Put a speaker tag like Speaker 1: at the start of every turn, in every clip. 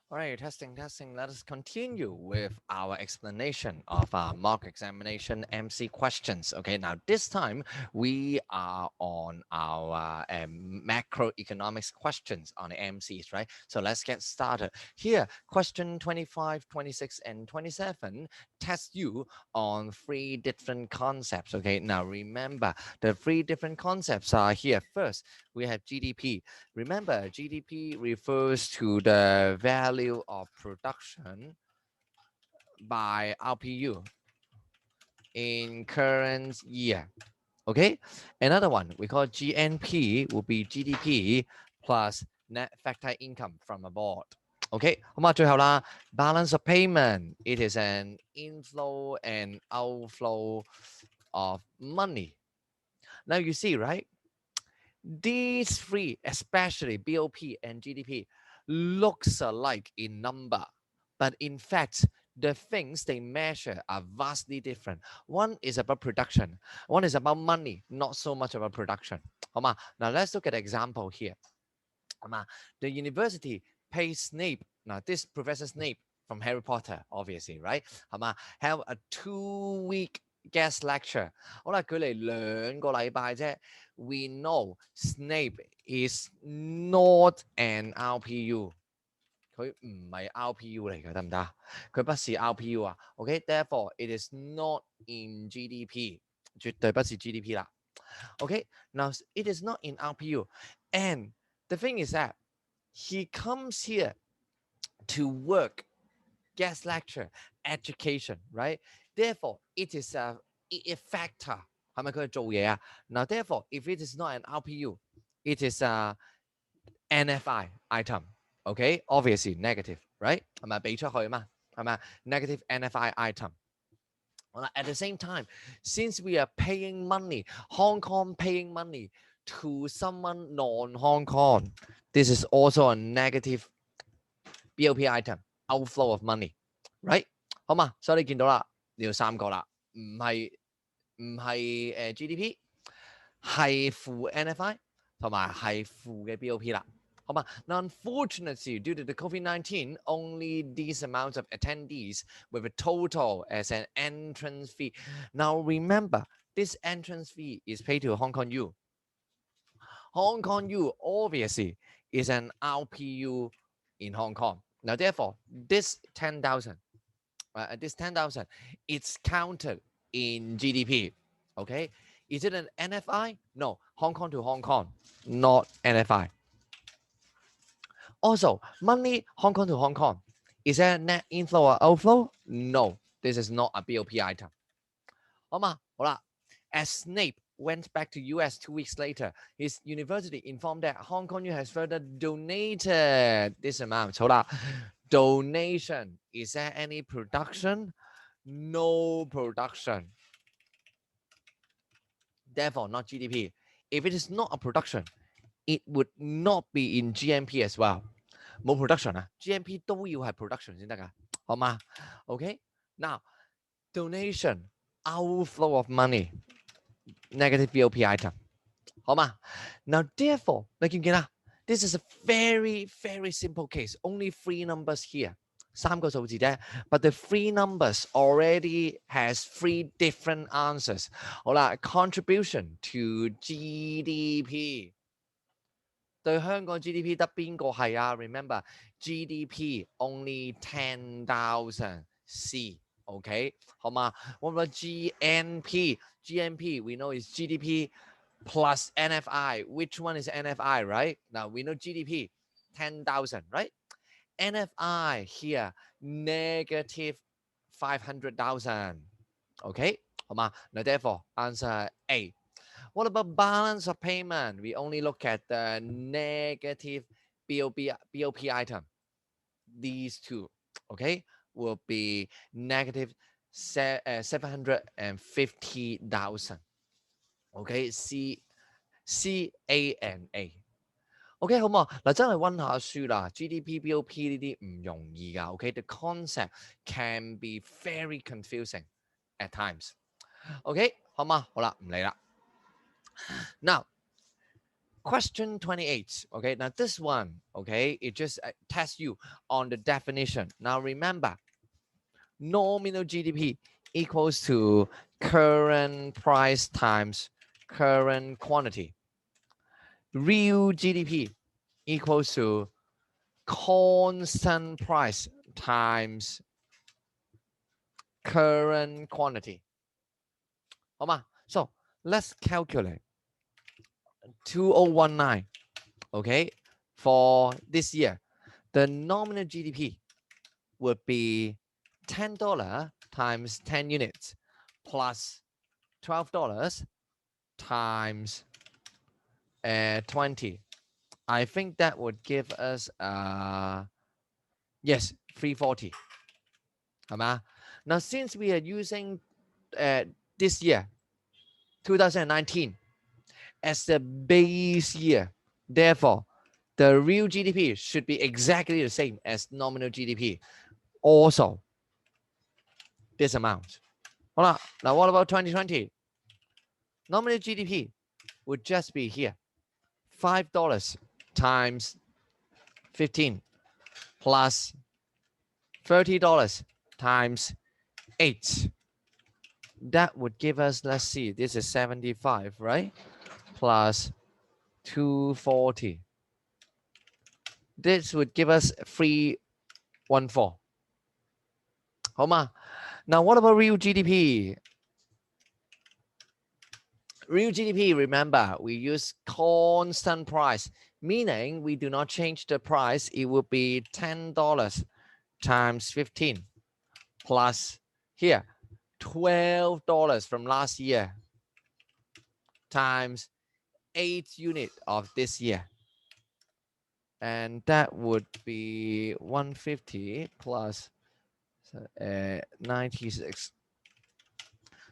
Speaker 1: All right, testing, testing. Let us continue with our explanation of our mock examination MC questions. Okay, now this time we are on our macroeconomics questions on the MCs, right? So let's get started. Here, question 25, 26, and 27 test you on three different concepts. Okay, now remember the three different concepts are here. First, we have GDP. Remember, GDP refers to the value of production by RPU in current year. Okay, another one we call GNP will be GDP plus net factor income from abroad. OK，咁啊，最後啦，balance of payment it is an inflow and outflow of money. Now you see, right? These three, especially BOP and GDP, looks alike in number, but in fact, the things they measure are vastly different. One is about production, one is about money, not so much about production. Now let's look at an example here. The university pays Snape. Now this Professor Snape from Harry Potter, obviously, right? Have a 2 week guest lecture. 好啦，佢嚟2個禮拜啫。We know Snape is not an RPU。佢唔係 RPU 嚟嘅，得唔得？佢不是 RPU 啊。OK，therefore it is not in GDP，絕對不是 GDP 啦。OK，now it is not in RPU，and the thing is that he comes here to work, guest lecture, education, right? Therefore, it is a factor. 係咪佢係做嘢啊？ Now, therefore, if it is not an RPU, it is a NFI item. Okay, obviously negative, right? 係咪俾出去嘛？係咪 negative NFI item? At the same time, since we are paying money, Hong Kong paying money to someone non-Hong Kong, this is also a negative BOP item, outflow of money, right? 好嘛，所以你見到啦，呢度三個啦，唔係GDP，係負 NFI 同埋係負嘅 BOP 啦。好嘛，Now unfortunately, due to the COVID-19, only these amounts of attendees with a total as an entrance fee. Now remember, this entrance fee is paid to Hong Kong U. Hong Kong U obviously is an RPU in Hong Kong. Now therefore, this 10,000, it's counted in GDP. Okay, is it an NFI? No, Hong Kong to Hong Kong, not NFI. Also, money Hong Kong to Hong Kong, is that net inflow or outflow? No, this is not a BOP item. 好嘛，好啦 As Snape went back to US 2 weeks later, his university informed that Hong Kong U has further donated this amount. 好啦 donation, is there any production? No production. Therefore, not GDP. If it is not a production, it would not be in GNP as well. 冇 production 啊 ，GNP 都要係 production 先得㗎，好嘛 ？OK， now donation, outflow of money, negative BOP item， 好嘛 ？Now therefore， 你見唔見啊 ？This is a very very simple case. Only 3 numbers here， 3個數字啫。But the 3 numbers already has 3 different answers。好啦 ，contribution to GDP。對香港 GDP 得邊個係啊 ？Remember GDP only 10,000 C，OK， 好嘛？What about GNP？GNP we know is GDP plus NFI. Which one is NFI, right? Now we know GDP 10,000, right? NFI here negative 500,000. Okay, 好嘛？Now therefore answer A. What about balance of payment? We only look at the negative BOP item. These two, okay, will be negative 750,000. Okay, C A and A. OK 好嘛？嗱，真係温下書啦。GDP、BOP 呢啲唔容易噶。OK，the concept can be very confusing at times. OK 好嘛？好啦，唔理啦。Now, Question 28. Okay, now this one, okay, it just tests you on the definition. Now remember, nominal GDP equals to current price times current quantity. Real GDP equals to constant price times current quantity. 好嘛? So let's calculate 2019. Okay, for this year, the nominal GDP would be $10 times 10 units plus $12 times 20. I think that would give us yes, 340. Now since we are using this year 2019 as the base year, therefore the real GDP should be exactly the same as nominal GDP, also this amount. Now what about 2020? Nominal GDP would just be here, $5 times 15 plus $30 times 8. That would give us, let's see, this is 75, right? Plus 240. This would give us 314. 好嘛? Now what about real GDP? Real GDP, remember, we use constant price, meaning we do not change the price. It would be $10 times 15 plus here $12 from last year times 8 unit of this year, and that would be 150 plus 96.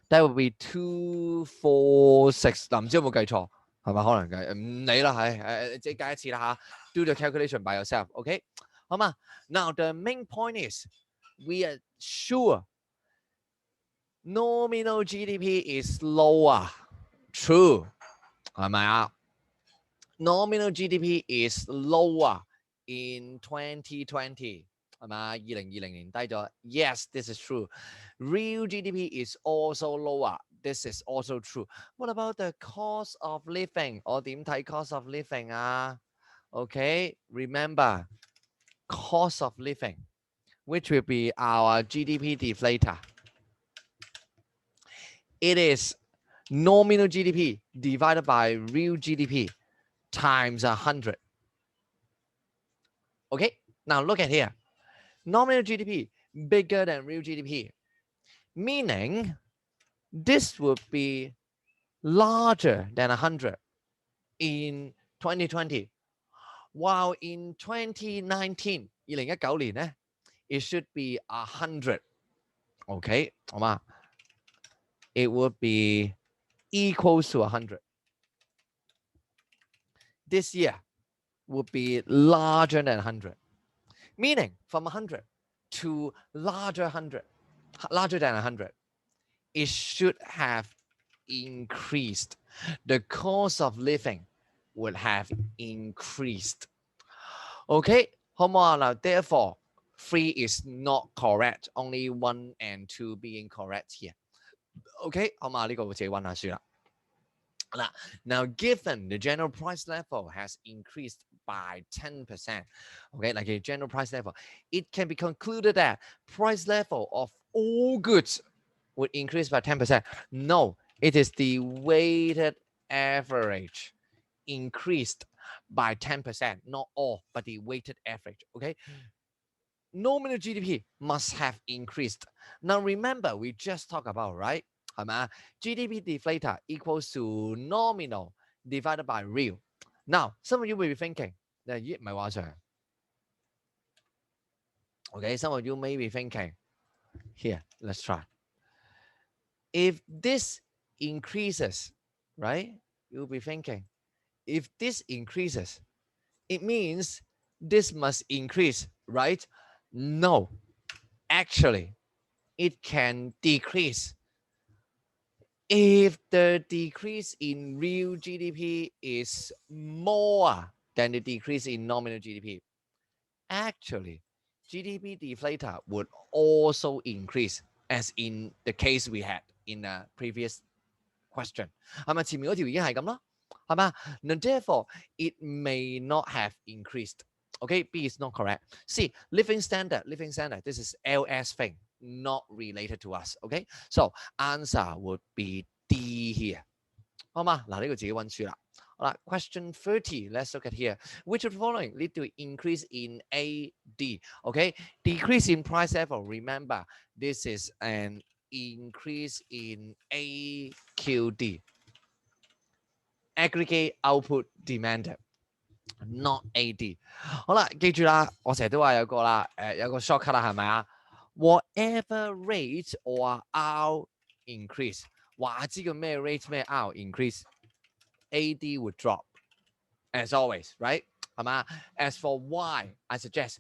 Speaker 1: That would be 246. 嗱，唔知有冇計錯，係咪？可能計唔理啦，係自己計一次啦嚇。Do the calculation by yourself, okay? 好嘛？ Now the main point is we are sure nominal GDP is lower. True, 係咪啊？ Nominal GDP is lower in 2020. 係嘛？2020年低咗。Yes, this is true. Real GDP is also lower. This is also true. What about the cost of living? 我點睇 cost of living 啊？ Okay, remember cost of living, which will be our GDP deflator. It is nominal GDP divided by real GDP times 100. Okay, now look at here. Nominal GDP bigger than real GDP, meaning this would be larger than 100 in 2020, while in 2019, 2019年呢, it should be 100. Okay, 好嘛? It would be equals to 100. This year would be larger than 100, meaning from 100 to larger than 100, it should have increased. The cost of living would have increased. Okay, 好唔好啊？ Now, therefore, 3 is not correct. Only 1 and 2 being correct here. Okay, 好嘛？ 呢個會自己溫下書啦。Now, given the general price level has increased by 10%, okay, like a general price level, it can be concluded that price level of all goods would increase by 10%. No, it is the weighted average increased by 10%, not all, but the weighted average, okay? Nominal GDP must have increased. Now, remember, we just talked about, right? GDP deflator equals to nominal divided by real. Now, some of you may be thinking, okay, some of you may be thinking, here, let's try. If this increases, right, you'll be thinking, if this increases, it means this must increase, right? No, actually, it can decrease. if the decrease in real GDP is more than the decrease in nominal GDP, actually, GDP deflator would also increase, as in the case we had in the previous question. 係咪前面嗰條已經係咁咯？係嘛？ Now therefore, it may not have increased. Okay, B is not correct. C, living standard. This is LS thing, not related to us. Okay, so answer would be D here. 好嘛？嗱，呢個自己溫書啦。好啦 ，Question 30. Let's look at here. Which of the following lead to increase in AD? Okay, decrease in price level. Remember, this is an increase in AQD, aggregate output demand, not AD. 好啦，記住啦，我成日都話有個啦，有個 shortcut 啦，係咪啊 ？Whatever rate or R increase， 話知個咩 rate 咩 R increase，AD would drop as always, right？ 係嘛 ？As for why, I suggest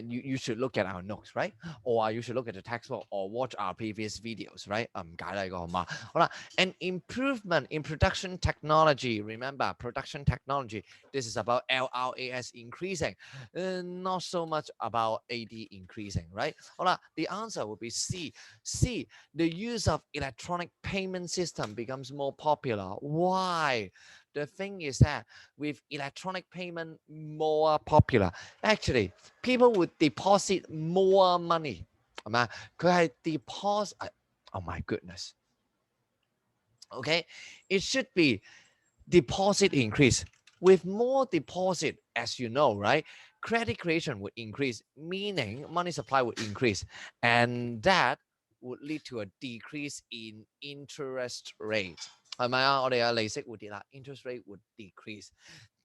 Speaker 1: you should look at our notes, right? Or you should look at the textbook or watch our previous videos, right? 唔解啦呢個好嘛？好啦 ，an improvement in production technology. Remember, production technology. This is about LRAS increasing, not so much about AD increasing, right? 好啦 ，the answer would be C. C. The use of electronic payment system becomes more popular. Why? The thing is that with electronic payment more popular, actually people would deposit more money. 係咪？佢係 deposit. Oh my goodness. Okay, it should be deposit increase. With more deposit, as you know, right? Credit creation would increase, meaning money supply would increase, and that would lead to a decrease in interest rate. 係咪啊？我哋嘅利息會跌啦 ，interest rate would decrease.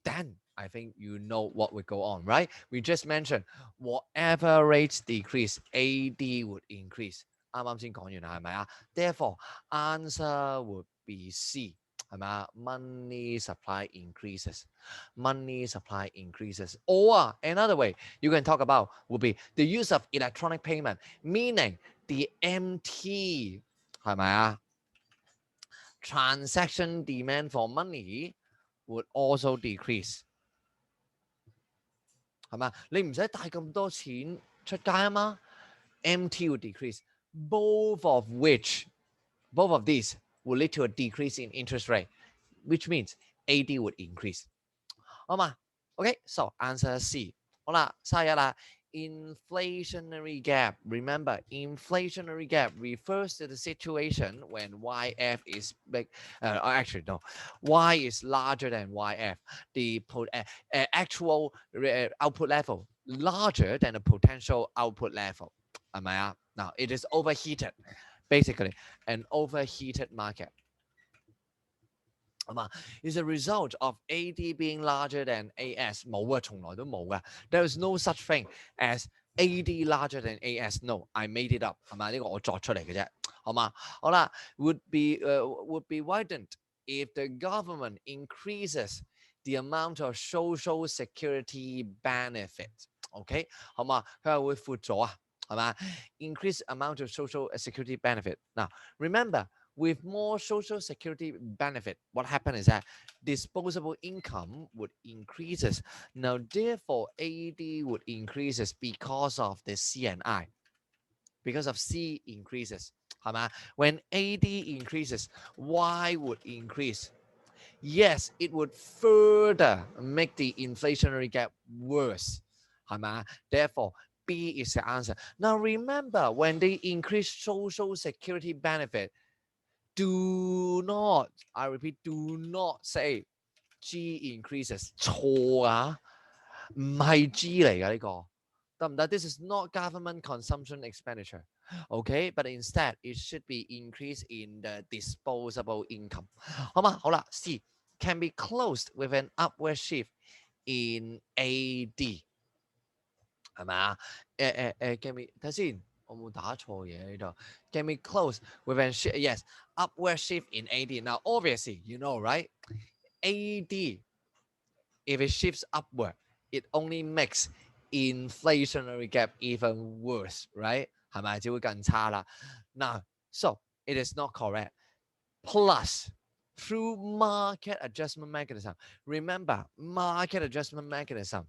Speaker 1: Then I think you know what would go on, right? We just mentioned whatever rates decrease, AD would increase. 啱啱先講完啦，係咪啊？ Therefore, answer would be C. 係咪啊？ Money supply increases. Money supply increases. Or another way you can talk about would be the use of electronic payment, meaning the MT. 係咪啊？ Transaction demand for money would also decrease. 係嘛？你唔使帶咁多錢出街啊嘛 ，MT would decrease. Both of these will lead to a decrease in interest rate, which means AD would increase. 好嘛 ？OK, so answer C. 好啦，31啦。Inflationary gap. Remember, inflationary gap refers to the situation when YF is big. Actually, no, Y is larger than YF. The actual output level larger than the potential output level. 係咪啊？ Now it is overheated, basically an overheated market. Is a result of AD being larger than AS. 冇啊，從來都冇嘅。There is no such thing as AD larger than AS. No, I made it up. 係咪？呢個我作出嚟嘅啫。好嘛？好啦 ，would be widened if the government increases the amount of social security benefit. OK， 好嘛？佢係會闊咗啊，係嘛 ？Increase amount of social security benefit. Now remember. With more social security benefit, what happened is that disposable income would increases. Now, therefore, AD would increases because of the C and I. Because of C increases. 係嘛? When AD increases, Y would increase. Yes, it would further make the inflationary gap worse. 係嘛? Therefore, B is the answer. Now, remember, when they increase social security benefit, do not, I repeat, do not say G increases. 錯啊，唔係 G 嚟㗎呢個，得唔得？ This is not government consumption expenditure, okay? But instead, it should be increase in the disposable income. 好嘛，好啦 ，C can be closed with an upward shift in AD. 係咪啊？can be 睇先。我冇打錯嘢呢度。Can be close with an yes, upward shift in AD. Now, obviously, you know, right? AD, if it shifts upward, it only makes inflationary gap even worse, right? 係咪？只會更差啦。Now, so it is not correct. plus through market adjustment mechanism. Remember, market adjustment mechanism,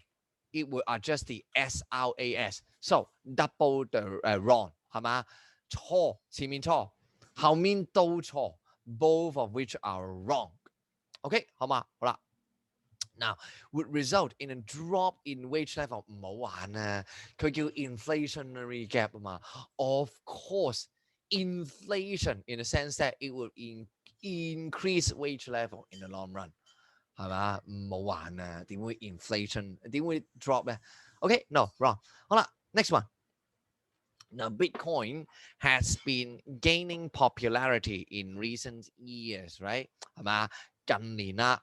Speaker 1: it will adjust the SRAS. So double the wrong, 係嘛？錯，前面錯，後面都錯 ，both of which are wrong. OK， 好嘛？好啦。Now, would result in a drop in wage level. 唔好玩啊，佢叫 inflationary gap 啊嘛。Of course, inflation in the sense that it will increase wage level in the long run. 係嘛？唔好玩啊，點會 inflation？點會 drop 咧 ？OK, no, wrong. 好啦 ，next one. Now, Bitcoin has been gaining popularity in recent years, right? 係嘛？近年啦。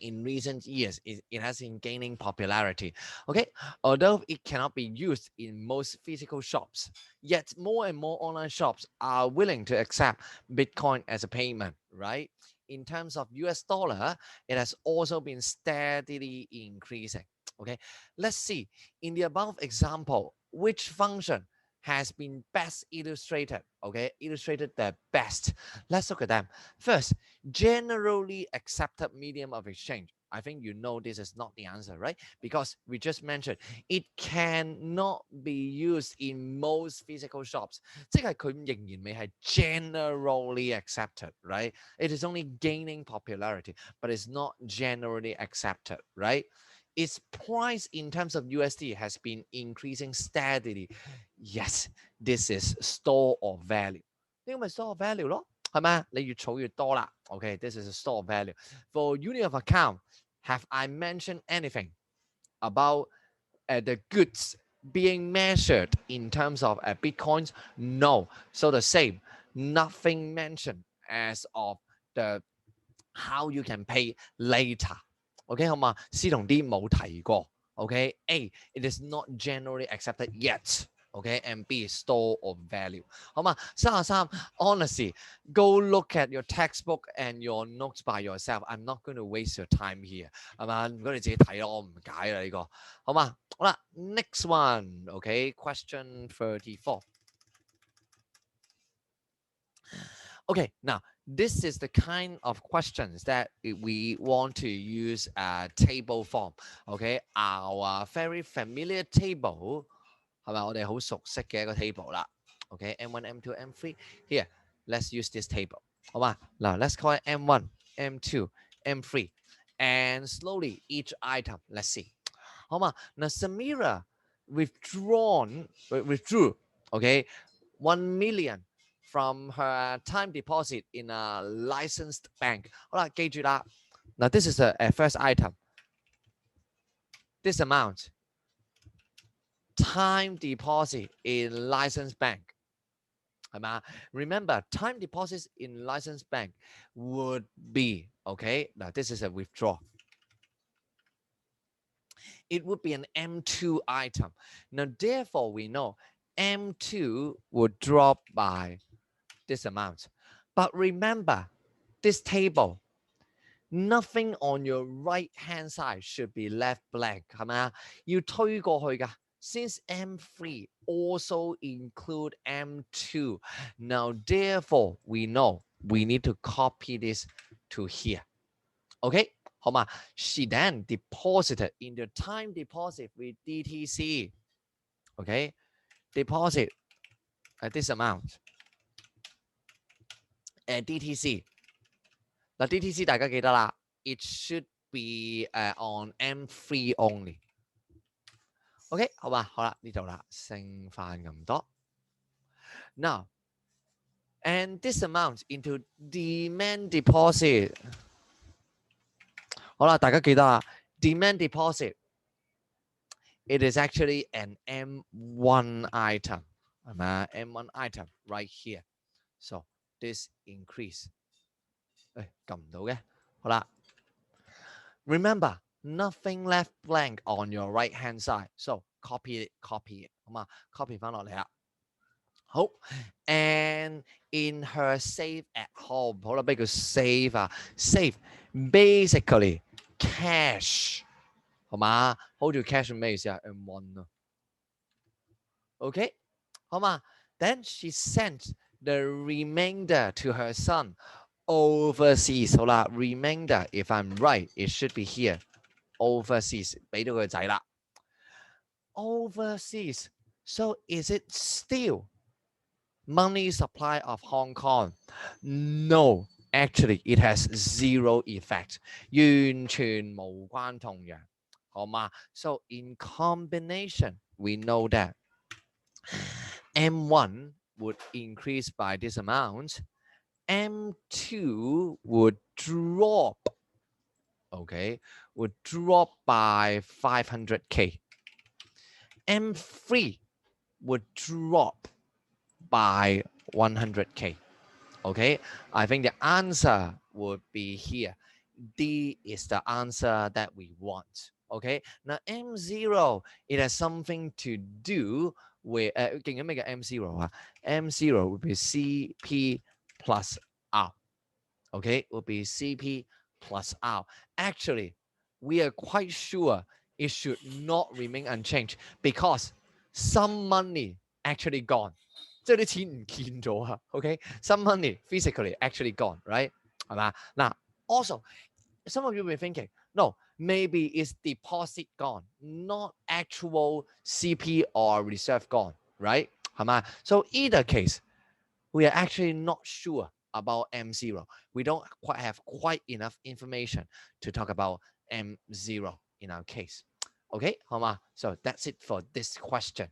Speaker 1: In recent years, it has been gaining popularity. Okay, although it cannot be used in most physical shops, yet more and more online shops are willing to accept Bitcoin as a payment, right? In terms of US dollar, it has also been steadily increasing. Okay, let's see. In the above example, which function has been best illustrated? Okay, illustrated the best. Let's look at them. First, generally accepted medium of exchange. I think you know this is not the answer, right? Because we just mentioned it cannot be used in most physical shops. 即係佢仍然未係 generally accepted, right? It is only gaining popularity, but it's not generally accepted, right? Its price in terms of USD has been increasing steadily. Yes, this is store of value. 呢個咪 store of value 咯。係咪？你越儲越多啦。Okay, this is a store of value. For unit of account, have I mentioned anything about the goods being measured in terms of Bitcoins? No. So the same, nothing mentioned as of the how you can pay later. OK 好嘛 ？C 同 D 冇提過。OK A, it is not generally accepted yet. Okay, and B, store of value. 好嘛，33 honestly, go look at your textbook and your notes by yourself. I'm not going to waste your time here. 係嘛，唔該你自己睇咯，我唔解啦呢個。好嘛，好啦 ，next one. Okay, question 34. Okay, now this is the kind of questions that we want to use table form. Okay, our very familiar table 係咪？我哋好熟悉嘅一個 table 啦。Okay, M1, M2, M3. Here, let's use this table. 好嘛？嗱 let's call it M1, M2, M3, and slowly each item. Let's see. 好嘛？嗱 Samira withdrew. Okay, 1 million. From her time deposit in a licensed bank. 好啦，記住啦。Now this is a first item. This amount. Time deposit in licensed bank. 係嘛 ？Remember, time deposits in licensed bank would be, okay, now this is a withdrawal. It would be an M2 item. Now, therefore, we know M2 would drop by this amount. But remember, this table, nothing on your right hand side should be left blank. 係咪啊？要推過去㗎。Since M3 also include M2, now therefore we know we need to copy this to here. Okay, 好嘛？ She then deposited in the time deposit with DTC. Okay, deposit at this amount at DTC. 嗱 DTC 大家記得啦 ，it should be on M3 only. OK， 好嘛，好啦，呢度啦，剩翻咁多。Now, and this amount into demand deposit. 好啦，大家記得啦 ，demand deposit. It is actually an M1 item. 係咪啊 ？M1 item right here. So this increase. 誒，撳唔到嘅，好啦。Remember, nothing left blank on your right hand side. So copy it. 好嘛 ，copy 翻落嚟啦。好 ，and in her save at home， 好啦，咩叫 save 啊 ？save basically cash， 好嘛 ？hold 住 cash 咩意思啊 ？M1 啊。OK， 好嘛？Then she sent the remainder to her son overseas. 好啦 remainder if I'm right it should be here overseas 俾到佢仔啦 overseas so is it still money supply of Hong Kong? No, actually it has zero effect. 完全無關痛癢，好嗎？ So in combination, we know that M1 would increase by this amount, M2 would drop, okay, would drop by 500k. M3 would drop by 100k. Okay, I think the answer would be here. D is the answer that we want. Okay, now M0, it has something to do with, can you make an M0? M0 would be CP plus R. Okay, would be CP plus R. Actually, we are quite sure it should not remain unchanged because some money actually gone. 即係啲錢唔見咗啊 ，OK？ Some money physically actually gone, right？ 係嘛？嗱 ，also some of you may be thinking, no, maybe it's deposit gone, not actual CP or reserve gone, right? 係嘛？ So either case, we are actually not sure about M0. We don't quite have quite enough information to talk about M0 in our case. Okay, 好嘛？ So that's it for this question.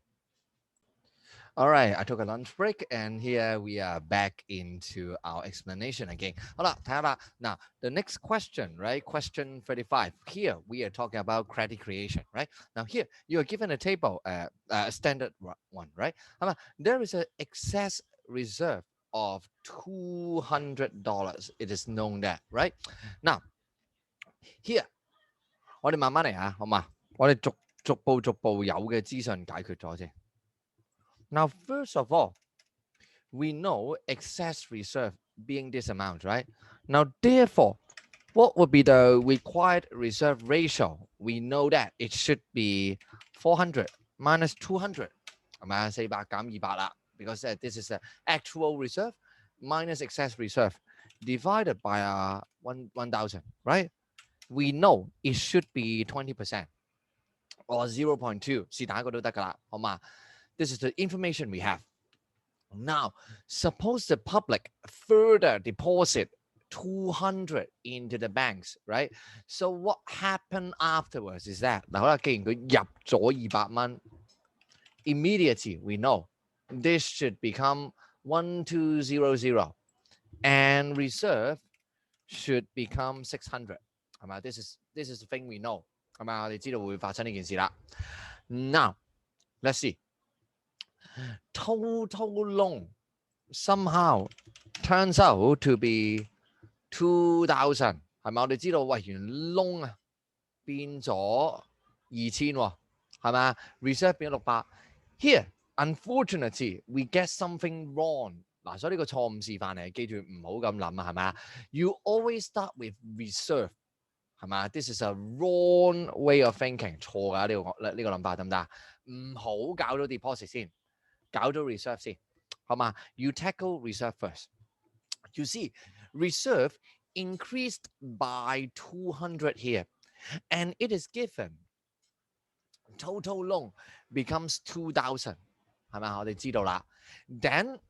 Speaker 1: All right, I took a lunch break and here we are back into our explanation again. 好啦，睇下啦。Now, the next question, right? Question 35. Here we are talking about credit creation, right? Now here you are given a table, a standard one, right? There is an excess reserve of $200. It is known that, right? Now, here 我哋慢慢嚟啊，好嘛？我哋逐步有嘅資訊解決咗先。Now, first of all, we know excess reserve being this amount, right? Now, therefore, what would be the required reserve ratio? We know that it should be 400 minus 200. 係咪啊？400減200啦 because this is the actual reserve minus excess reserve divided by 1,000, right? We know it should be 20% or 0.2. 是但一個都得㗎啦，好嘛？ This is the information we have. Now, suppose the public further deposit 200 into the banks, right? So what happened afterwards is that 嗱，好啦，既然佢入咗200蚊 ，immediately we know this should become 1200 and reserve should become 600. 係嘛？ This is the thing we know. 係嘛？我哋知道會發生呢件事啦。Now, let's see. Total loan somehow turns out to be 2,000， 係咪？我哋知道，喂，原 loan 啊變咗2000喎，係咪 ？reserve 變咗600。Here, unfortunately, we get something wrong。嗱，所以呢個錯誤示範嚟，記住唔好咁諗啊，係咪啊 ？You always start with reserve， 係咪啊 ？This is a wrong way of thinking， 錯㗎呢個諗法得唔得？唔好搞咗 deposit 先。搞咗 reserve 先，好嘛 ？You tackle reserve first. You see, reserve increased by 200 here, and it is given total loan becomes 2,000， 係咪？我哋知道啦。Then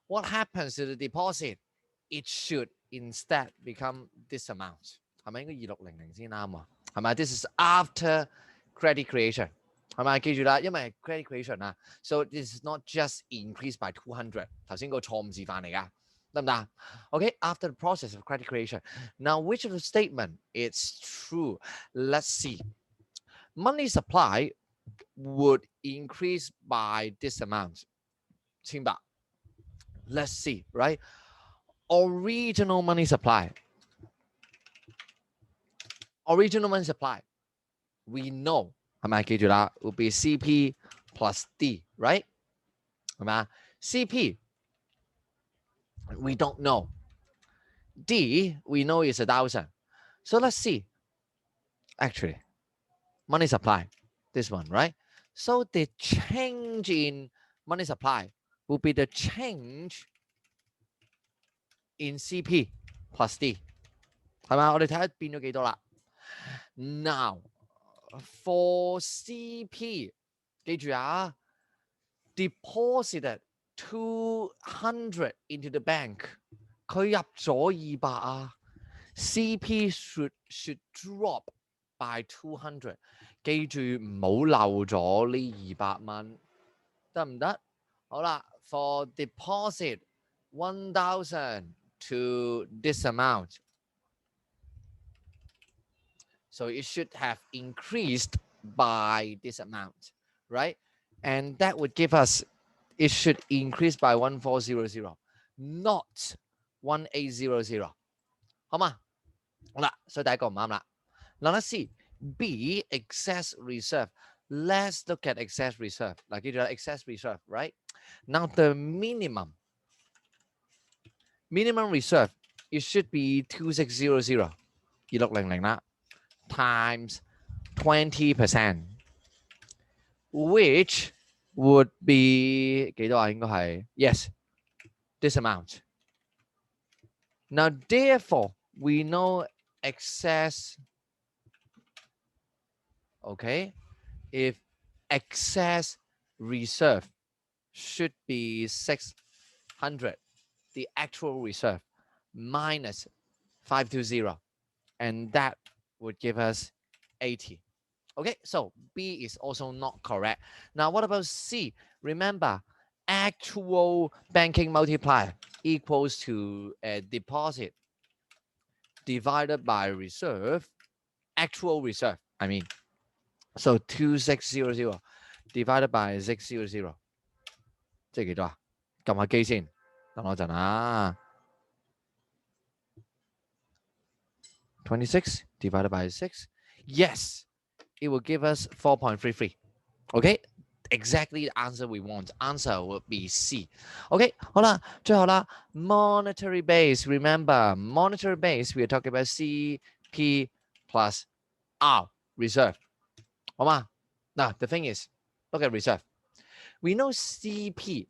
Speaker 1: what happens to the deposit? It should instead become this amount， 係咪應該2600先啱啊？係咪 ？This is after credit creation。係咪？記住啦，因為 credit creation 啊 ，so this is not just increased by 200。頭先個錯誤示範嚟㗎，得唔得？Okay, after the process of credit creation, now which of the statement is true? Let's see. Money supply would increase by this amount. 1,000,000. Let's see, right? Original money supply. Original money supply. We know. 係咪？記住啦 ，will be CP plus D, right？ 係咪啊 ？CP we don't know. D we know is 1,000. So let's see. Actually, money supply, this one, right? So the change in money supply will be the change in CP plus D， 係咪？我哋睇下變咗幾多啦。Now for CP， 記住啊 ，deposited 200 into the bank， 佢入咗200啊。CP should drop by 200， 記住唔好漏咗呢200蚊，得唔得？好啦 ，for deposit 1000 to this amount， so it should have increased by this amount, right? And that would give us, it should increase by 1400, not 1800， 好嘛？好啦，所以第一個唔啱啦。Now let's see B, excess reserve. Let's look at excess reserve. 嗱，記住啦 excess reserve, right? Now the minimum reserve, it should be 2600, 2600啦 times 20%, which would be 幾多啊？應該係 yes, this amount. Now therefore, we know excess, okay, if excess reserve should be 600, the actual reserve minus 520, and that would give us 80. Okay, so B is also not correct. Now, what about C? Remember, actual banking multiplier equals to a deposit divided by reserve, actual reserve, I mean. So 2600 divided by 600, 即係幾多啊？撳下機先，等我一陣啊。26 divided by 6, yes, it will give us 4.33. Okay, exactly the answer we want. Answer would be C. Okay, 好啦，最後啦 monetary base. Remember, monetary base, we are talking about CP plus R, reserve. 好嘛？ Now, the thing is, look at reserve. We know CP,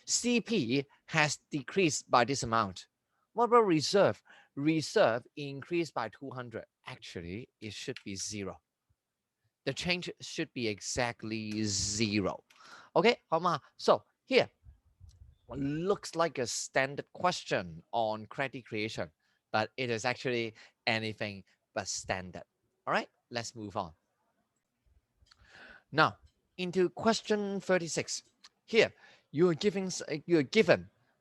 Speaker 1: CP has decreased by this amount. What about reserve? Reserve increased by 200. Actually, it should be 0. The change should be exactly 0. Okay, 好嘛? So here, looks like a standard question on credit creation, but it is actually anything but standard. All right, let's move on. Now, into question 36. Here, you are given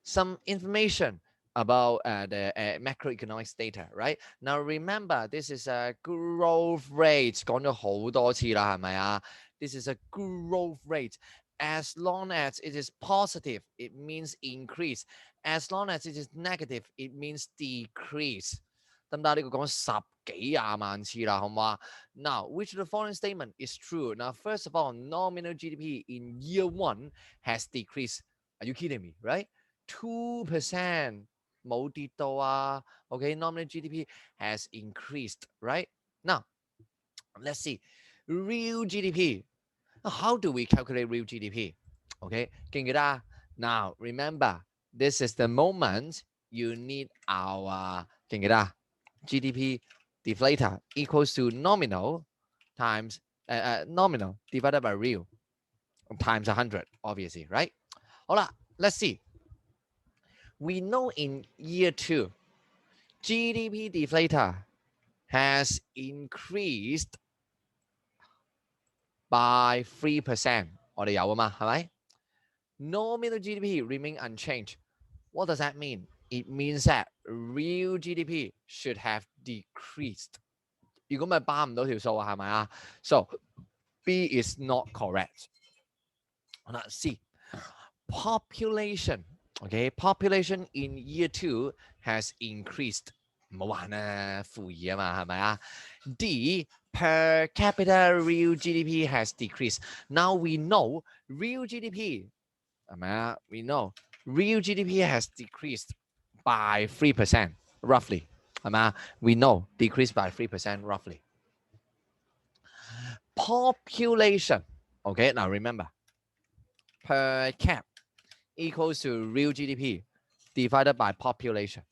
Speaker 1: some information about the macroeconomics data, right? Now remember, this is a growth rate. 講咗好多次啦，係咪啊？ This is a growth rate. As long as it is positive, it means increase. As long as it is negative, it means decrease. 得唔得？呢個講10幾廿萬次啦，好唔好啊？ Now, which of the following statement is true? Now, first of all, nominal GDP in year 1 has decreased. Are you kidding me, right? 2%冇跌到啊。Okay, nominal GDP has increased, right? Now, let's see. Real GDP. How do we calculate real GDP? Okay, 記唔記得啊？ Now, remember, this is the moment you need our 記唔記得啊？ GDP deflator equals to nominal times nominal divided by real times 100, obviously, right? 好啦 let's see. We know in year 2, GDP deflator has increased by 3%. 我哋有啊嘛，係咪？ Nominal GDP remain unchanged. What does that mean? It means that real GDP should have decreased. 如果咪巴唔到條數啊，係咪啊？ So B is not correct. Let's see. Population. Okay, population in year 2 has increased. 唔好玩啊，負二啊嘛，係咪啊？ D, per capita real GDP has decreased. Now we know real GDP, 係咪啊？ We know real GDP has decreased by 3%, roughly. 係咪啊？ We know decreased by 3% roughly. Population. Okay, now remember, per cap equals to real GDP divided by population.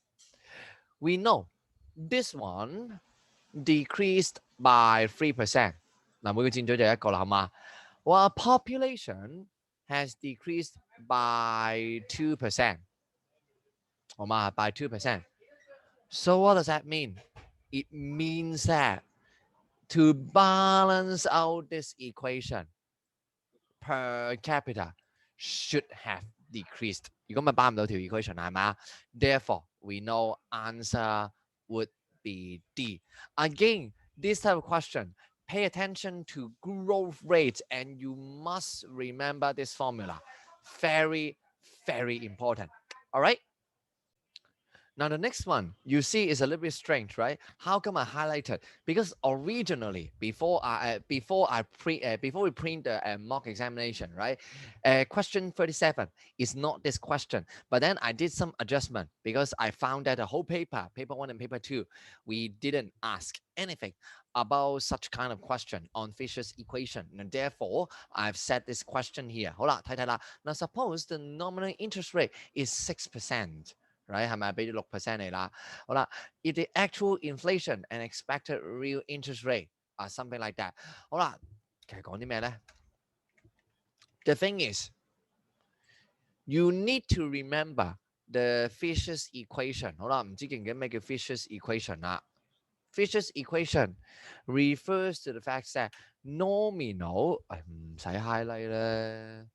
Speaker 1: We know this one decreased by 3%. 嗱，每個箭嘴就一個啦，好嘛？While population has decreased by 2%. 好嘛？ By 2%. So what does that mean? It means that to balance out this equation, per capita should have decreased. 如果咪擺唔到條 equation 係嘛？ Therefore, we know answer would be D. Again, this type of question, pay attention to growth rates and you must remember this formula. Very, very important. All right? Now the next one you see is a little bit strange, right? How come I highlighted? Because originally, before we print the mock examination, right? Question 37 is not this question, but then I did some adjustment because I found that the whole paper 1 and paper 2, we didn't ask anything about such kind of question on Fisher's equation, and therefore I've set this question here. 好啦，睇睇啦。Now suppose the nominal interest rate is 6%. Right 係咪俾咗6% 你啦？好啦 ，if the actual inflation and expected real interest rate are something like that， 好啦，其實講啲咩咧 ？The thing is, you need to remember the Fisher's equation。好啦，唔知記唔記得咩叫 Fisher's equation 啦 ？Fisher's equation refers to the fact that nominal， 唔使 highlight 咧，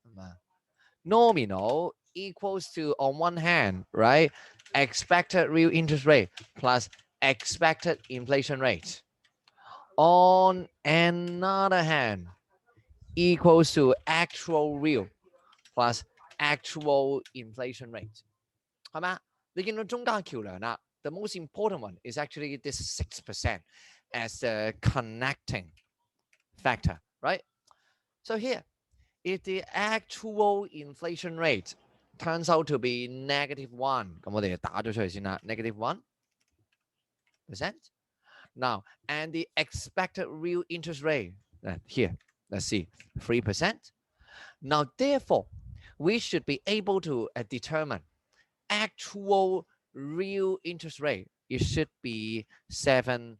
Speaker 1: 係嘛 ？Nominal equals to, on one hand, right, expected real interest rate plus expected inflation rate. On another hand, equals to actual real plus actual inflation rate. 係咪啊？你見到中間橋梁啦 the most important one is actually this 6% as the connecting factor, right? So here, if the actual inflation rate turns out to be -1, 咁我哋就打咗出嚟先啦 -1%. Now, and the expected real interest rate, here, let's see, 3%. Now, therefore, we should be able to determine actual real interest rate. It should be 7%.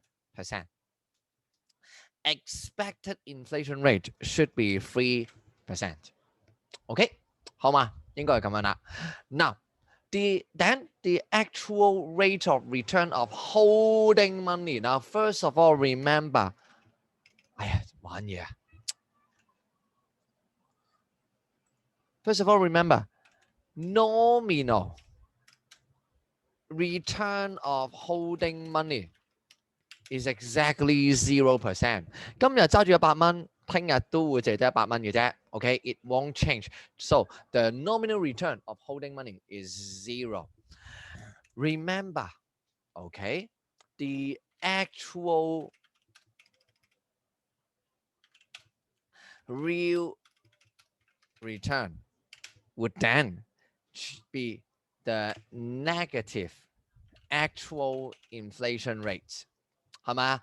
Speaker 1: Expected inflation rate should be 3%. OK， 好嘛？應該係咁樣啦。Now, then the actual rate of return of holding money. Now, first of all, remember, 哎呀，玩嘢啊。First of all, remember, nominal return of holding money is exactly 0%. 今日揸住100蚊，聽日都會淨係得100蚊嘅啫。Okay, it won't change. So the nominal return of holding money is 0. Remember, okay, the actual real return would then be the negative actual inflation rate. 係咪啊？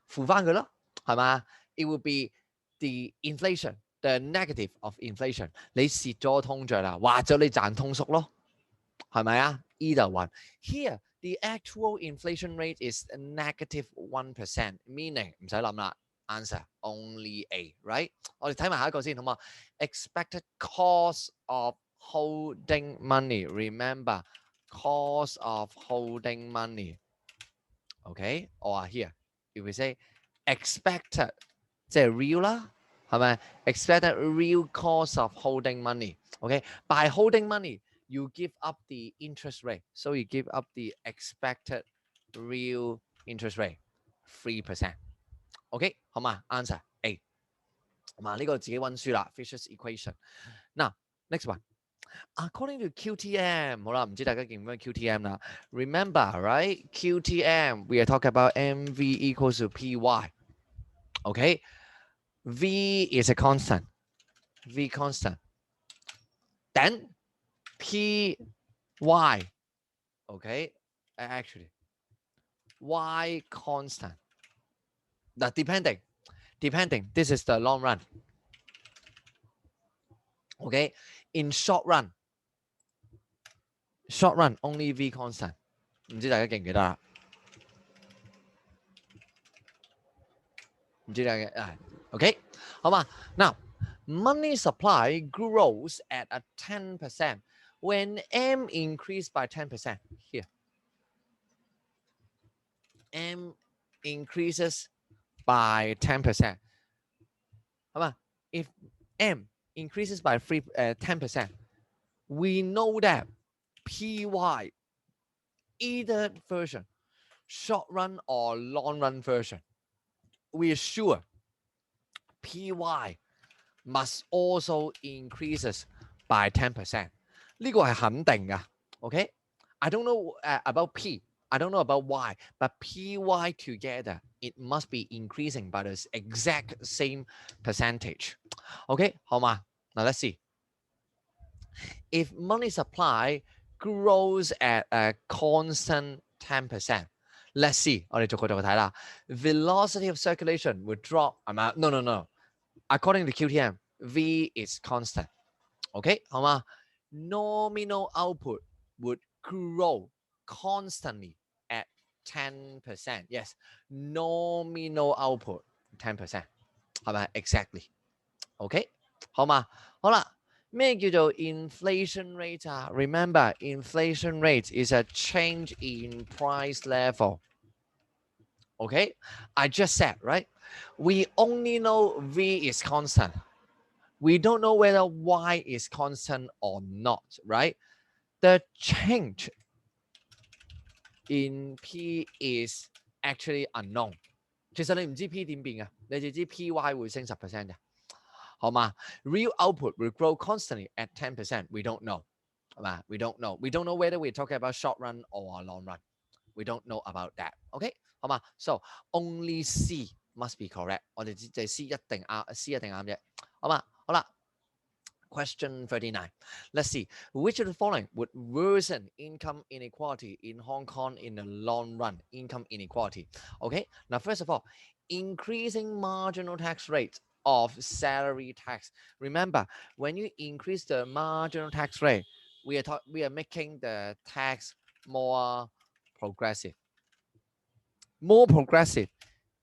Speaker 1: 負返佢咯，係咪啊？ It would be the inflation, the negative of inflation. 你蝕咗通脹啦，或者你賺通縮咯，係咪啊 ？Either one. Here, the actual inflation rate is -1%, meaning 唔使諗啦 ，answer only A, right? 我哋睇埋下一個先，好嘛 ？Expected cost of holding money. Remember, cost of holding money. Okay, or here, if we say expected, 即係 real 啦，係咪 ？Expected real cost of holding money. Okay, by holding money, you give up the interest rate, so you give up the expected real interest rate, 3%. Okay, 好嘛 ？Answer A. 好嘛？呢個自己溫書啦 ，Fisher's equation. Now, next one. According to QTM, 好啦，唔知大家記唔記得 QTM 啦 ？Remember, right? QTM, we are talking about MV equals to PY. Okay, V is a constant. V constant. Then PY. Okay, actually, Y constant. Now, depending. This is the long run. Okay, in short run, short run only V constant， 唔知大家記唔記得啦？唔知大家OK 好嘛？ Now money supply grows at a 10% when M increased by 10%. Here, M increases by 10%. 好嘛？ If M increases by 10%, we know that PY, either version, short run or long run version, we are sure PY must also increases by 10%. 呢個係肯定㗎 ，OK？ I don't know about P, I don't know about Y, but PY together, it must be increasing by the exact same percentage. OK， 好嘛？ Now let's see. If money supply grows at a constant 10%, let's see. 我哋逐個睇啦。Velocity of circulation would drop. No. According to QTM, V is constant. OK， 好嗎？ Nominal output would grow constantly at 10%. Yes, nominal output 10%. 係咪 ？Exactly. OK， 好嘛？好啦。咩叫做 inflation rate 啊 ？Remember, inflation rate is a change in price level. Okay, I just said, right? We only know V is constant. We don't know whether Y is constant or not, right? The change in P is actually unknown. 其實你唔知 P 點變嘅，你就知 PY 會升10% 嘅。好嘛 ？Real output will grow constantly at 10%. We don't know. 係嘛 ？We don't know. We don't know whether we're talking about short run or long run. We don't know about that. OK， 好嘛 ？So only C must be correct. 我哋就 C 一定啱 ，C 一定啱啫。好嘛？好啦。Question 39. Let's see. Which of the following would worsen income inequality in Hong Kong in the long run? Income inequality. Okay. Now, first of all, increasing marginal tax rate of salary tax. Remember, when you increase the marginal tax rate, we are making the tax more progressive. More progressive,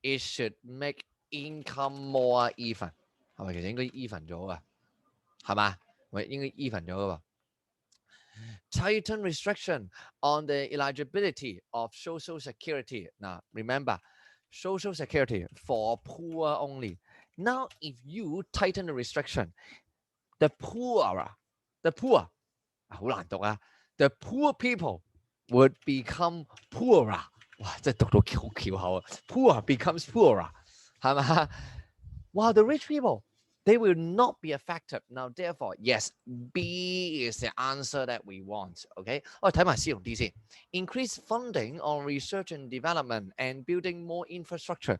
Speaker 1: it should make income more even. 係咪其實應該 even 咗啊？係嘛？喂，應該 even 咗噶喎。Tighten restriction on the eligibility of social security. Now, remember, social security for poor only. Now, if you tighten the restriction, the poor, 好難讀啊 the poor people would become poorer. 哇，真係讀到好翹口啊 ！Poor becomes poorer， 係嘛？哇 ，the rich people they will not be affected. Now, therefore, yes, B is the answer that we want. OK， 我哋睇埋 C 同 D 先。Increase funding on research and development and building more infrastructure,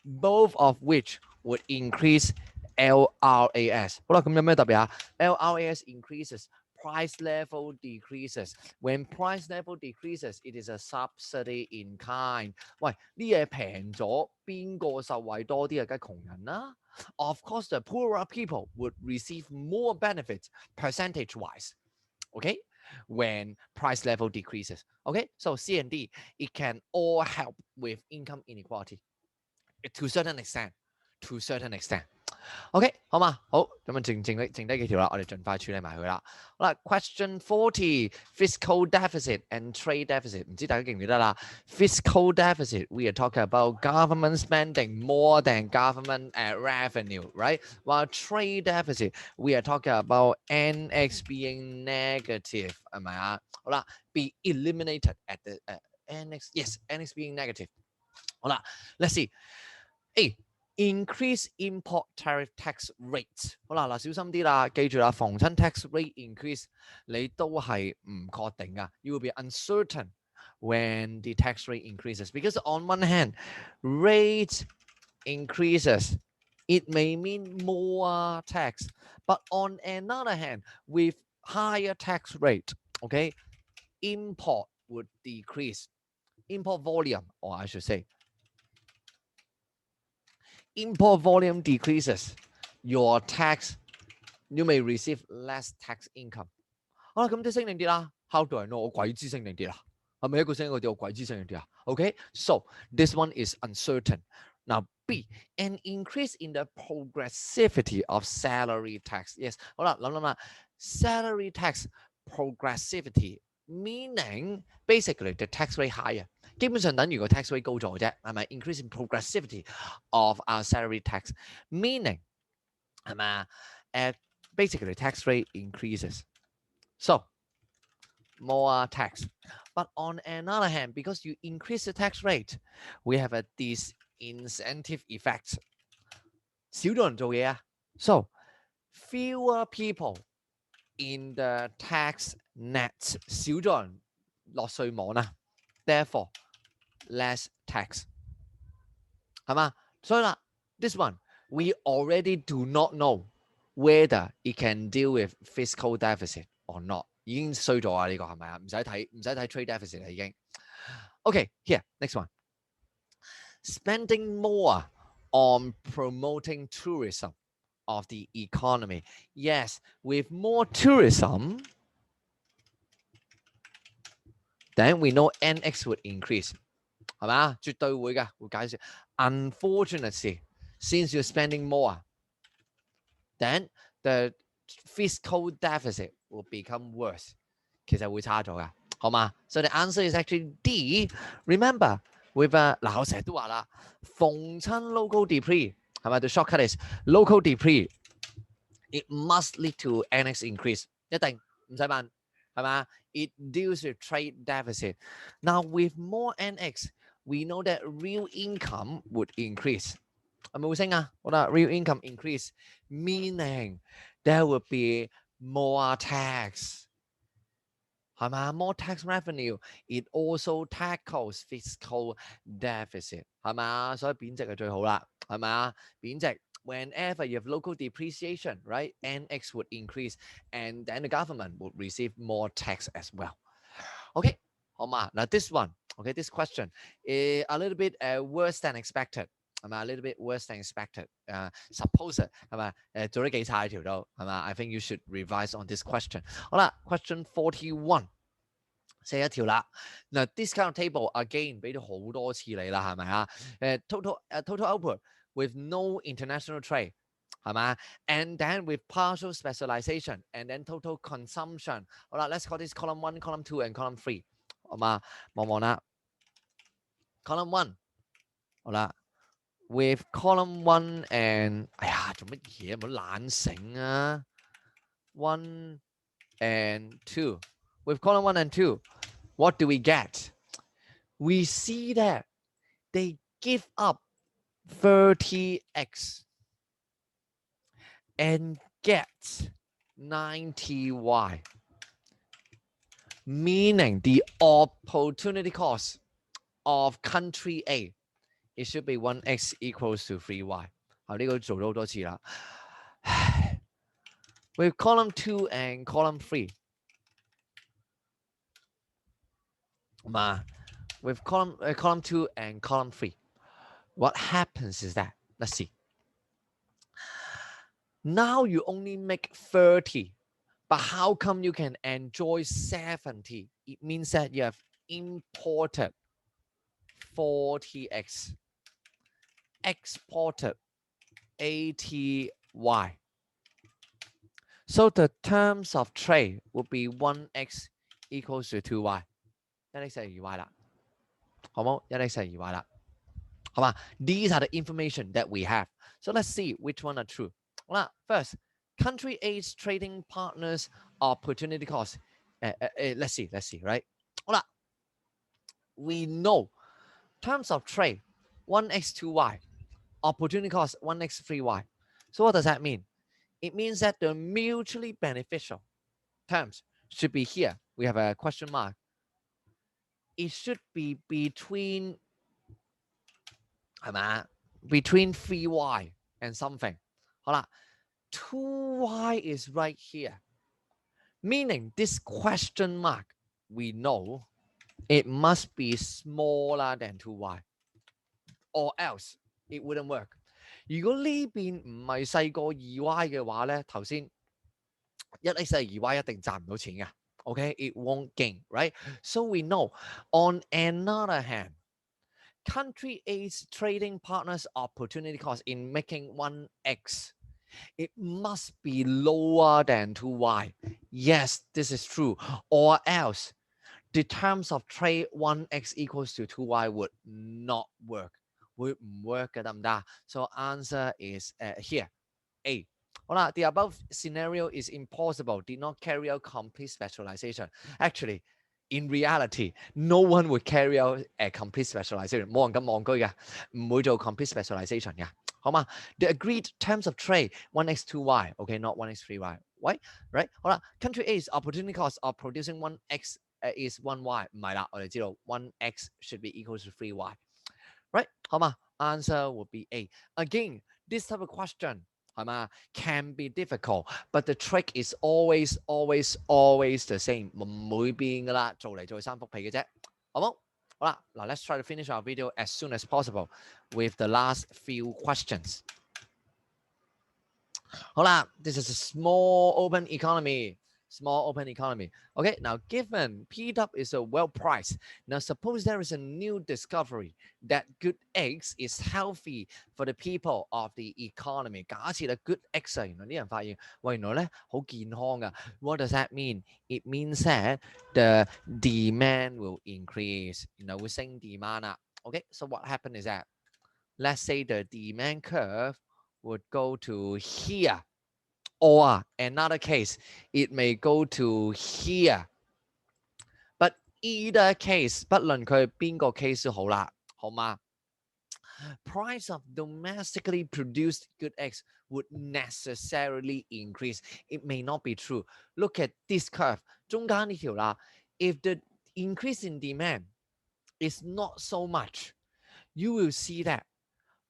Speaker 1: both of which would increase LRAS. 好啦，咁有咩特別啊 ？LRAS increases. Price level decreases. When price level decreases, it is a subsidy in kind. 喂，呢嘢平咗，邊個受惠多啲啊？梗係窮人啦。Of course, the poorer people would receive more benefits percentage-wise. Okay, when price level decreases. Okay, so C and D, it can all help with income inequality to a certain extent. To a certain extent. OK， 好嘛，好咁啊，剩低幾條啦，我哋盡快處理埋佢啦。好啦 ，Question 40 fiscal deficit and trade deficit， 唔知大家記唔記得啦 ？Fiscal deficit we are talking about government spending more than government revenue, right? While trade deficit we are talking about NX being negative， 係咪啊？好啦 ，be eliminated at the NX yes NX being negative。好啦 ，Let's see A。Increase import tariff tax rate。好啦，嗱，小心啲啦，記住啦，逢親 tax rate increase， 你都係唔確定噶。You will be uncertain when the tax rate increases because on one hand, rate increases, it may mean more tax, but on another hand, with higher tax rate, okay, import would decrease, import volume, or I should say. Import volume decreases, you may receive less tax income. 好啦，咁即係升定跌啦？ How do I know 我鬼知升定跌啊？係咪一個升一個跌，我鬼知升定跌啊？Okay, so this one is uncertain. Now B, an increase in the progressivity of salary tax. Yes, 好啦，諗啦 salary tax progressivity meaning basically the tax rate higher. 基本上等於個 tax rate 高咗啫，係咪 ？Increasing progressivity of our salary tax meaning 係咪啊？Basically tax rate increases. So more tax. But on another hand, because you increase the tax rate, we have a disincentive effect. 少咗人做嘢啊 So fewer people in the tax net. 少咗人落稅網啊 Therefore, less tax. 係嘛？所以啦 this one, we already do not know whether it can deal with fiscal deficit or not. 已經衰咗啊！呢個係咪啊？唔使睇 trade deficit 啦已經。Okay, here, next one. Spending more on promoting tourism of the economy. Yes, with more tourism, then we know NX would increase. 係嘛？絕對會㗎，會解釋。Unfortunately, since you're spending more, then the fiscal deficit will become worse. 其實會差咗㗎，好嘛？ So the answer is actually D. Remember, with 嗱我成日都話啦，逢親 local depreciation 係咪？The shortcut is local depreciation. It must lead to NX increase. 一定唔使問，係嘛？ It deals with trade deficit. Now with more NX, we know that real income would increase. 係咪會升啊？好啦 ，real income increase, meaning there would be more tax. 係嘛 ？More tax revenue, it also tackles fiscal deficit. 係嘛？所以貶值係最好啦，係咪啊？貶值 whenever you have local depreciation, right? NX would increase, and then the government would receive more tax as well. Okay, 好嘛？嗱 this one, okay, this question is a little bit worse than expected. 係咪 a little bit worse than expected? Suppose 係咪做得幾差條都係咪 I think you should revise on this question. 好啦 ，question 41。寫一條啦，嗱 discount table again 俾咗好多次你啦，係咪啊？total output with no international trade 係咪 ？And then with partial specialization and then total consumption。好啦 ，let's call this column 1, column 2 and column 3。好嘛，望望啦 ，column 1。好啦 ，with column 1 and 哎呀，做乜嘢？唔好懶醒啊 ！1 and 2 with column 1 and 2。What do we get? We see that they give up 30x and get 90y, meaning the opportunity cost of country A, it should be 1x equals to 3y. 呢個做咗好多次啦。With column 2 and column 3. With column 2 and column 3, what happens is that, let's see. Now you only make 30, but how come you can enjoy 70? It means that you have imported 40x, exported 80y. So the terms of trade would be 1x equals to 2y. 1x 係 2y 啦，好冇？ 1x 係 2y 啦，好嘛？ These are the information that we have. So let's see which one are true. 好啦 first, country A's trading partners opportunity cost. Let's see, right? 好啦 we know terms of trade 1x 2y, opportunity cost 1x 3y. So what does that mean? It means that the mutually beneficial terms should be here. We have a question mark. It should be between 係咪 between 3y and something. 好啦 2y is right here. Meaning this question mark, we know it must be smaller than 2y. Or else it wouldn't work. 如果呢邊唔係細過 2y 嘅話咧，頭先1x 係 2y 一定賺唔到錢嘅。Okay, it won't gain, right? So we know. On another hand, country A's trading partners opportunity cost in making 1x, it must be lower than 2y. Yes, this is true. Or else the terms of trade 1x equals to 2y would not work. 會唔 work 嘅得唔得？ So answer is here, A. 好啦，the above scenario is impossible, did not carry out complete specialization. Actually, in reality, no one would carry out a complete specialization. 冇人咁戇居嘅，唔會做 complete specialization 嘅，好嘛？ The agreed terms of trade 1x 2y, okay, not 1x 3y. Right? Right? 好啦 ，country A's opportunity cost of producing 1x is 1y. 唔係啦，我哋知道 1x should be equal to 3y. Right? 好嘛 ？Answer would be A. Again, this type of question 係嘛 can be difficult, but the trick is always the same， 唔會變噶啦，做嚟做去三幅皮嘅啫，好冇？好啦，嗱 ，let's try to finish our video as soon as possible with the last few questions. 好啦 ，this is a small open economy. Small open economy. Okay, now given PW is a well priced. Now suppose there is a new discovery that good eggs is healthy for the people of the economy. 假設咧 good eggs 啊，原來啲人發現，喂，原來咧好健康噶。What does that mean? It means that the demand will increase. 原來會升 demand 啦。Okay, so what happened is that let's say the demand curve would go to here. Or another case, it may go to here. But either case, 不論佢邊個 case 都好啦，好嗎？ Price of domestically produced good eggs would necessarily increase. It may not be true. Look at this curve. 中間呢條啦 if the increase in demand is not so much, you will see that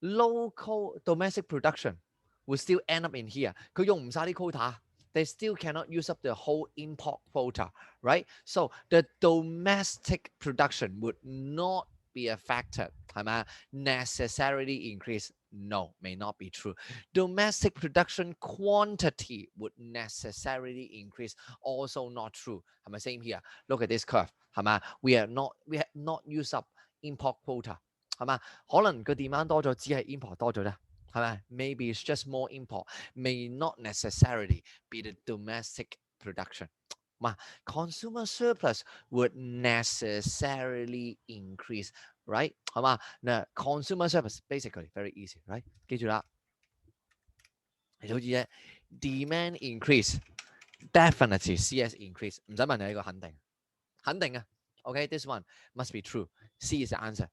Speaker 1: local domestic production will still end up in here. 佢用唔晒啲 quota. They still cannot use up the whole import quota, right? So the domestic production would not be affected, 係咪 necessarily increase? No, may not be true. Domestic production quantity would necessarily increase. Also not true. 係咪 same here? Look at this curve. 係咪 we have not used up import quota. 係嘛？可能個 demand 多咗，只係 import 多咗啫，係咪 ？Maybe it's just more import, may not necessarily be the domestic production. 嘛 ，consumer surplus would necessarily increase, right？ 係嘛？嗱 ，consumer surplus basically very easy, right？ 記住啦，好似啫 ，demand increase definitely CS increase， 唔使問你呢個肯定，肯定啊。Okay, this one must be true. C is the answer.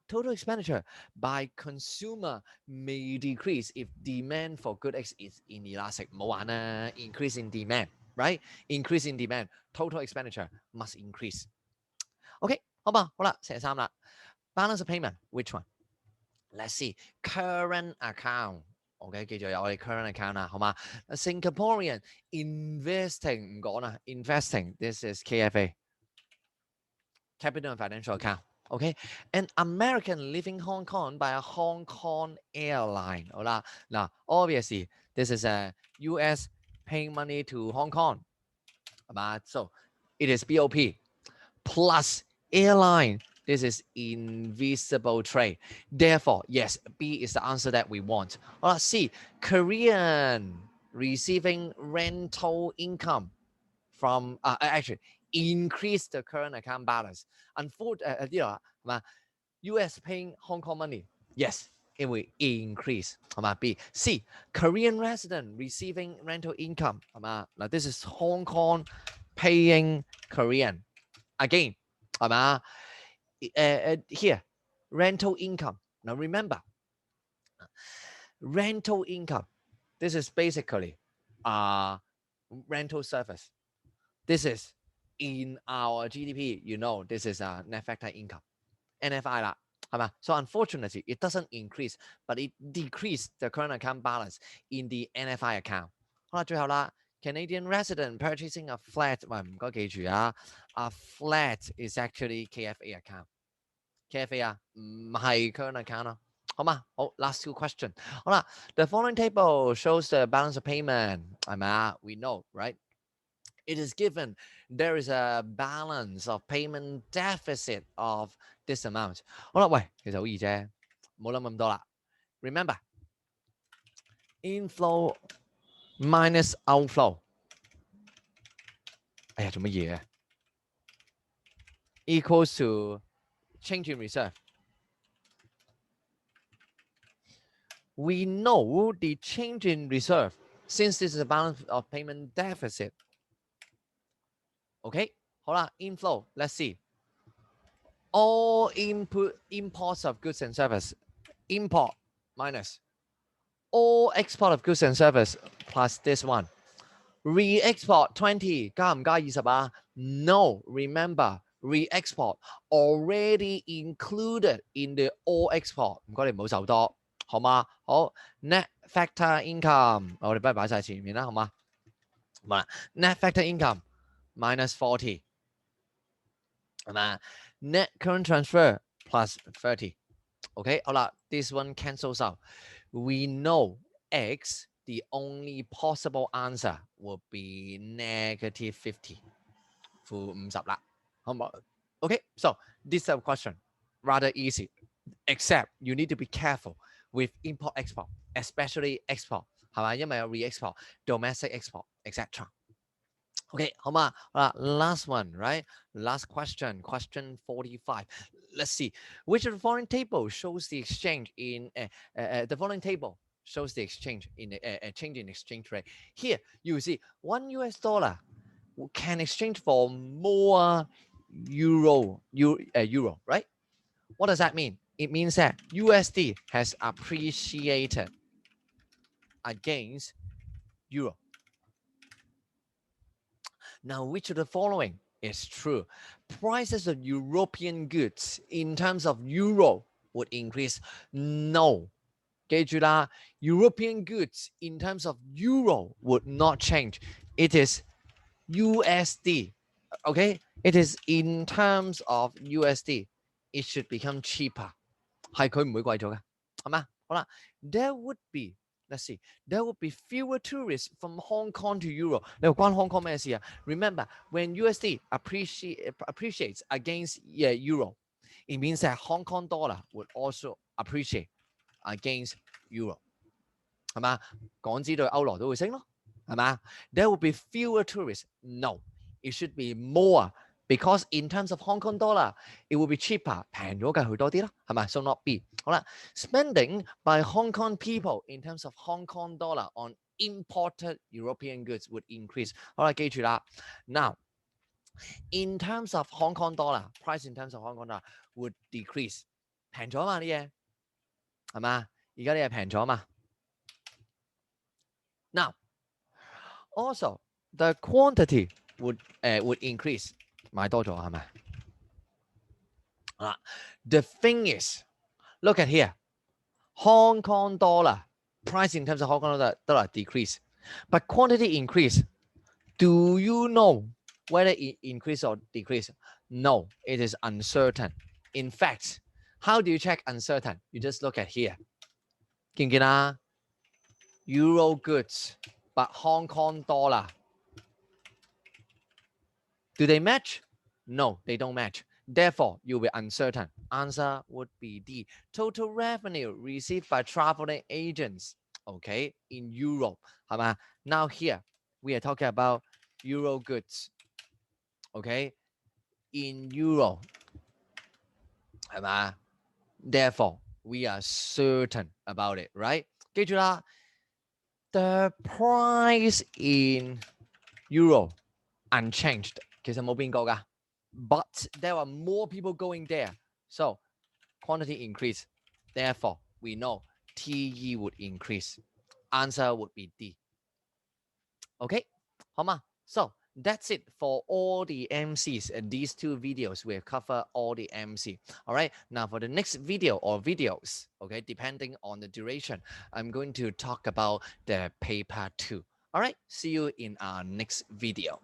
Speaker 1: Total expenditure by consumer may decrease if demand for good eggs is inelastic. 唔好玩啦 increase in demand, right? Increase in demand, total expenditure must increase. Okay, 好嘛，好啦，寫三啦。Balance of payment, which one? Let's see. Current account. OK， 記住有我哋 current account 啦，好嘛 ？Singaporean investing 唔講啦 ，investing. This is KFA. Capital and financial account. Okay, an American leaving Hong Kong by a Hong Kong airline. 好啦，嗱 obviously this is a US paying money to Hong Kong. 係嘛 So it is BOP plus airline. This is invisible trade. Therefore, yes, B is the answer that we want. 好啦 C, Korean receiving rental income from actually increase the current account balance. Unfortunately, US paying Hong Kong money. Yes, it will increase. B. C. Korean resident receiving rental income. Now this is Hong Kong paying Korean. Again, here, rental income. Now remember, rental income. This is basically rental service. This is in our GDP, this is a net factor income, NFI 啦，係嘛 So unfortunately, it doesn't increase, but it decreased the current account balance in the NFI account. 好啦，最後啦 Canadian resident purchasing a flat， 喂，唔該記住啊 ，a flat is actually KFA account，KFA 啊，唔係 current account 咯。好嘛，好 last two question。好啦 ，the following table shows the balance of payment，係咪啊 ？We know, right? It is given there is a balance of payment deficit of this amount. 好啦，喂，其實好易啫，冇諗咁多啦。Remember, inflow minus outflow. 哎呀，做乜嘢啊 ？Equals to change in reserve. We know the change in reserve since this is a balance of payment deficit. Okay, 好啦 inflow, let's see. All imports of goods and service, import minus all export of goods and service plus this one. Re-export 20加唔加20啊 ？No, remember re-export already included in the all export。唔該你唔好手多，好嗎？好 ，net factor income，我哋不如擺晒前面啦，好嗎？好啦 ，net factor income minus 40，係嘛 ？Net current transfer plus 30。OK， 好啦 ，this one cancels out. We know X, the only possible answer would be negative 50. 負50啦，好唔好 ？Okay, so this type of question rather easy, except you need to be careful with import export, especially export，係嘛？因為有 re-export, domestic export, etc. Okay, 好嘛？好啦 ，last one, right? Last question, question 45. Let's see which of the following table shows the exchange in the following table shows the exchange in a change in exchange rate. Here you see $1 can exchange for more euro, right? What does that mean? It means that USD has appreciated against euro. Now, which of the following is true? Prices of European goods in terms of euro would increase. No. 記住啦 European goods in terms of euro would not change. It is USD. Okay? It is in terms of USD. It should become cheaper. 係佢唔會貴咗嘅，係嘛？好啦 ，There would be, let's see, there would be fewer tourists from Hong Kong to Euro. 你話關 Hong Kong 咩事啊 ？Remember, when USD appreciates against Euro, it means that Hong Kong dollar would also appreciate against Euro. 係嘛？港紙對歐羅都會升咯，係嘛 ？There would be fewer tourists. No, it should be more. Because in terms of Hong Kong dollar, it will be cheaper， 平咗梗係去多啲啦，係咪 ？So not B。好啦 ，spending by Hong Kong people in terms of Hong Kong dollar on imported European goods would increase。好啦，記住啦。Now, in terms of Hong Kong dollar, price in terms of Hong Kong dollar would decrease， 平咗嘛啲嘢，係嘛？而家啲嘢平咗嘛。Now, also the quantity would increase。買多咗係咪？The thing is, look at here, Hong Kong dollar price in terms of Hong Kong dollar decrease, but quantity increase. Do you know whether it increase or decrease? No, it is uncertain. In fact, how do you check uncertain? You just look at here. 見唔見啊？ Euro goods, but Hong Kong dollar. Do they match? No, they don't match. Therefore, you'll be uncertain. Answer would be D. Total revenue received by traveling agents, okay, in Europe. Now here, we are talking about Euro goods, okay, in Euro. Therefore, we are certain about it, right? 記住啦 the price in Euro unchanged. 其實冇變過㗎。But there are more people going there. So quantity increase. Therefore, we know TE would increase. Answer would be D. Okay? 好嗎? So that's it for all the MCs. These two videos will cover all the MC. All right. Now for the next video or videos, okay, depending on the duration, I'm going to talk about the paper 2. All right. See you in our next video.